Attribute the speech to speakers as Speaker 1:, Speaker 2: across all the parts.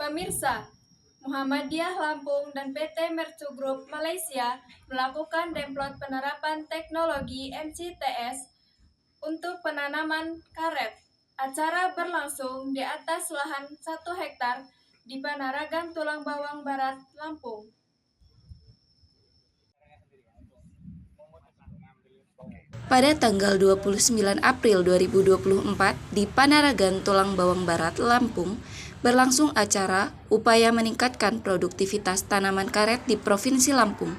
Speaker 1: Pemirsa, Muhammadiyah Lampung dan PT Mercu Group Malaysia melakukan demplot penerapan teknologi MCTS untuk penanaman karet. Acara berlangsung di atas lahan 1 hektar di Panaragan Tulang Bawang Barat, Lampung.
Speaker 2: Pada tanggal 29 April 2024 di Panaragan Tulang Bawang Barat, Lampung, berlangsung acara upaya meningkatkan produktivitas tanaman karet di Provinsi Lampung.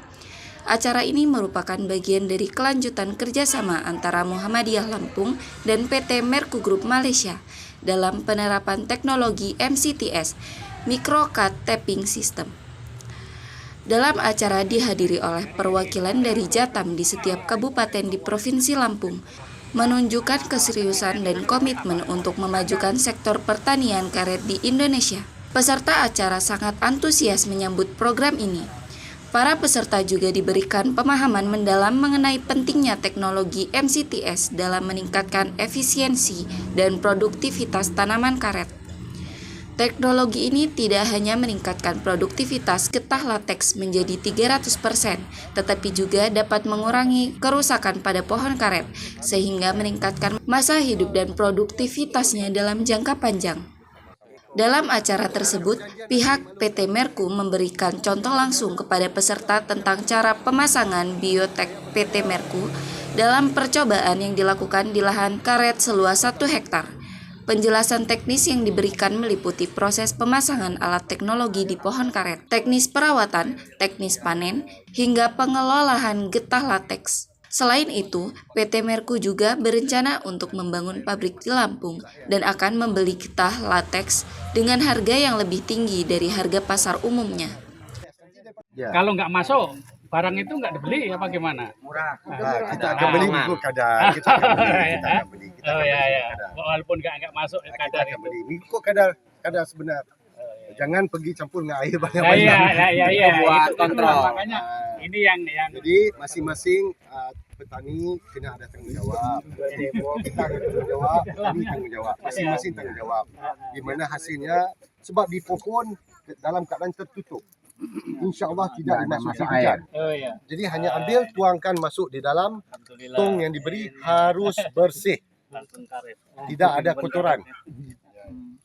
Speaker 2: Acara ini merupakan bagian dari kelanjutan kerjasama antara Muhammadiyah Lampung dan PT Mercu Group Malaysia dalam penerapan teknologi MCTS, Micro Cut Tapping System. Dalam acara dihadiri oleh perwakilan dari Jatam di setiap kabupaten di Provinsi Lampung, menunjukkan keseriusan dan komitmen untuk memajukan sektor pertanian karet di Indonesia. Peserta acara sangat antusias menyambut program ini. Para peserta juga diberikan pemahaman mendalam mengenai pentingnya teknologi MCTS dalam meningkatkan efisiensi dan produktivitas tanaman karet. Teknologi ini tidak hanya meningkatkan produktivitas getah lateks menjadi 300%, tetapi juga dapat mengurangi kerusakan pada pohon karet, sehingga meningkatkan masa hidup dan produktivitasnya dalam jangka panjang. Dalam acara tersebut, pihak PT Mercu memberikan contoh langsung kepada peserta tentang cara pemasangan biotek PT Mercu dalam percobaan yang dilakukan di lahan karet seluas 1 hektar. Penjelasan teknis yang diberikan meliputi proses pemasangan alat teknologi di pohon karet, teknis perawatan, teknis panen, hingga pengelolaan getah lateks. Selain itu, PT Mercu juga berencana untuk membangun pabrik di Lampung dan akan membeli getah lateks dengan harga yang lebih tinggi dari harga pasar umumnya.
Speaker 3: Kalau nggak masuk, barang itu nggak dibeli apa gimana?
Speaker 4: Murah. Kita akan beli minggu kadar. Kita akan beli.
Speaker 3: Walaupun nggak masuk kadar itu.
Speaker 4: Minggu kadar sebenar. Jangan pergi campur dengan air banyak-banyak.
Speaker 3: Iya.
Speaker 4: Buat kontrol.
Speaker 3: Makanya ini yang.
Speaker 4: Jadi masing-masing petani kena ada tanggung jawab. Kita ada tanggung jawab, petani tanggung jawab. Masing-masing tanggung jawab. Di mana hasilnya sebab di pohon dalam keadaan tertutup. InsyaAllah tidak dimasuki hujan. Jadi hanya ambil, tuangkan masuk di dalam tong yang diberi harus bersih. Tidak ada kotoran.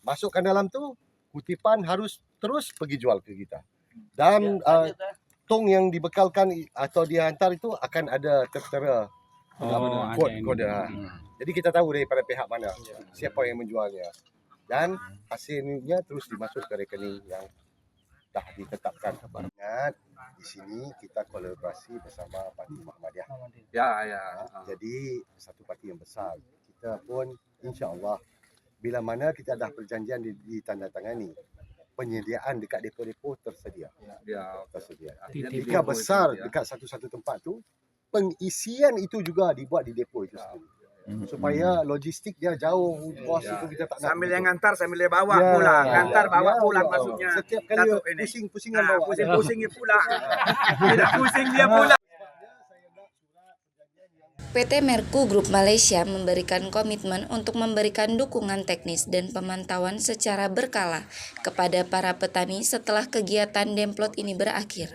Speaker 4: Masukkan dalam tu, kutipan harus terus pergi jual ke kita. Dan tong yang dibekalkan atau dihantar itu akan ada tertera kode. Jadi kita tahu daripada pihak mana, siapa yang menjualnya. Dan hasilnya terus dimasuk ke rekening yang dah ditetapkan. Ingat, di sini kita kolaborasi bersama Parti Muhammadiyah. Jadi satu parti yang besar. Kita pun insya-Allah bila mana kita dah perjanjian ditandatangani, penyediaan dekat depo-depo tersedia. Tersedia. Jika besar dekat satu-satu tempat tu, pengisian itu juga dibuat di depo itu sendiri. Supaya logistik dia jauh, bos itu kita tak nak.
Speaker 5: Sambil yang ngantar, sambil dia bawa pulang. Ngantar, bawa pulang maksudnya.
Speaker 4: Setiap kali pusing-pusingan bawa.
Speaker 5: Pusing-pusingnya pulang. Tidak pusing dia pulang.
Speaker 2: PT Mercu Group Malaysia memberikan komitmen untuk memberikan dukungan teknis dan pemantauan secara berkala kepada para petani setelah kegiatan demplot ini berakhir.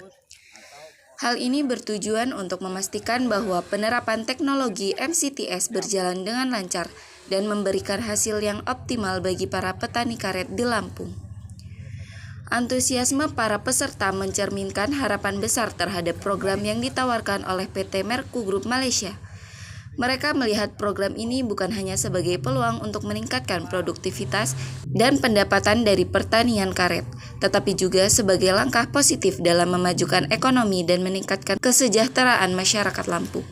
Speaker 2: Hal ini bertujuan untuk memastikan bahwa penerapan teknologi MCTS berjalan dengan lancar dan memberikan hasil yang optimal bagi para petani karet di Lampung. Antusiasme para peserta mencerminkan harapan besar terhadap program yang ditawarkan oleh PT Mercu Group Malaysia. Mereka melihat program ini bukan hanya sebagai peluang untuk meningkatkan produktivitas dan pendapatan dari pertanian karet, tetapi juga sebagai langkah positif dalam memajukan ekonomi dan meningkatkan kesejahteraan masyarakat Lampung.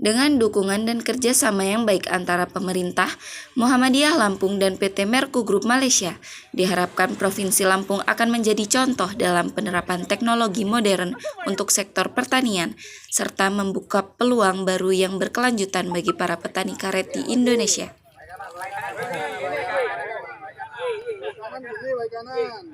Speaker 2: Dengan dukungan dan kerjasama yang baik antara pemerintah, Muhammadiyah Lampung dan PT Mercu Group Malaysia, diharapkan Provinsi Lampung akan menjadi contoh dalam penerapan teknologi modern untuk sektor pertanian, serta membuka peluang baru yang berkelanjutan bagi para petani karet di Indonesia.
Speaker 5: Kanan.